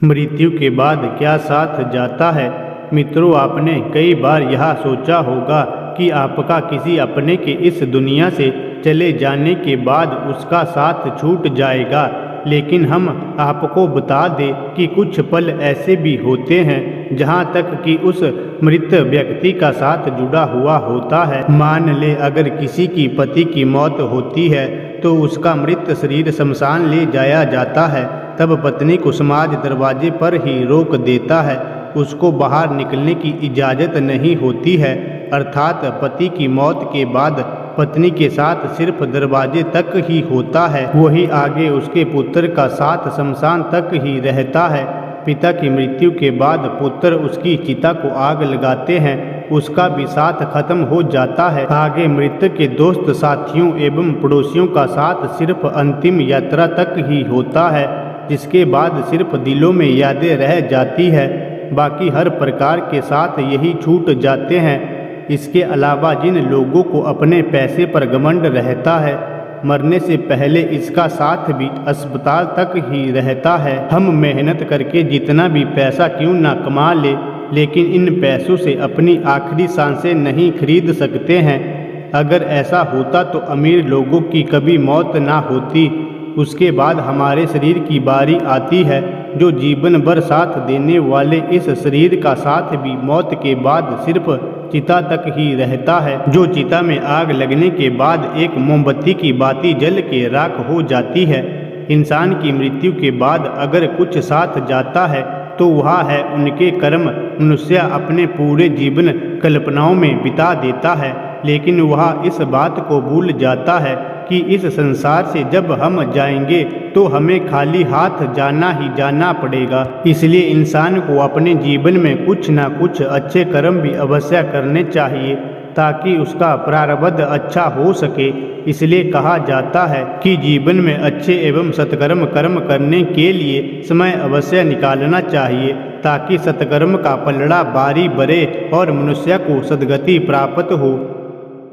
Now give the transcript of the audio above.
मृत्यु के बाद क्या साथ जाता है। मित्रों, आपने कई बार यह सोचा होगा कि आपका किसी अपने के इस दुनिया से चले जाने के बाद उसका साथ छूट जाएगा, लेकिन हम आपको बता दें कि कुछ पल ऐसे भी होते हैं जहां तक कि उस मृत व्यक्ति का साथ जुड़ा हुआ होता है। मान ले अगर किसी की पति की मौत होती है तो उसका मृत शरीर शमशान ले जाया जाता है, तब पत्नी को समाज दरवाजे पर ही रोक देता है, उसको बाहर निकलने की इजाज़त नहीं होती है। अर्थात पति की मौत के बाद पत्नी के साथ सिर्फ दरवाजे तक ही होता है, वही आगे उसके पुत्र का साथ शमशान तक ही रहता है। पिता की मृत्यु के बाद पुत्र उसकी चिता को आग लगाते हैं, उसका भी साथ खत्म हो जाता है। आगे मृतक के दोस्त, साथियों एवं पड़ोसियों का साथ सिर्फ अंतिम यात्रा तक ही होता है, जिसके बाद सिर्फ दिलों में यादें रह जाती है। बाकी हर प्रकार के साथ यही छूट जाते हैं। इसके अलावा जिन लोगों को अपने पैसे पर घमंड रहता है, मरने से पहले इसका साथ भी अस्पताल तक ही रहता है। हम मेहनत करके जितना भी पैसा क्यों ना कमा ले, लेकिन इन पैसों से अपनी आखिरी सांसें नहीं खरीद सकते हैं। अगर ऐसा होता तो अमीर लोगों की कभी मौत ना होती। उसके बाद हमारे शरीर की बारी आती है, जो जीवन भर साथ देने वाले इस शरीर का साथ भी मौत के बाद सिर्फ चिता तक ही रहता है, जो चिता में आग लगने के बाद एक मोमबत्ती की बाती जल के राख हो जाती है। इंसान की मृत्यु के बाद अगर कुछ साथ जाता है तो वह है उनके कर्म। मनुष्य अपने पूरे जीवन कल्पनाओं में बिता देता है, लेकिन वह इस बात को भूल जाता है कि इस संसार से जब हम जाएंगे तो हमें खाली हाथ जाना ही जाना पड़ेगा। इसलिए इंसान को अपने जीवन में कुछ ना कुछ अच्छे कर्म भी अवश्य करने चाहिए, ताकि उसका प्रारब्ध अच्छा हो सके। इसलिए कहा जाता है कि जीवन में अच्छे एवं सत्कर्म कर्म करने के लिए समय अवश्य निकालना चाहिए, ताकि सत्कर्म का पलड़ा बारी बरे और मनुष्य को सद्गति प्राप्त हो।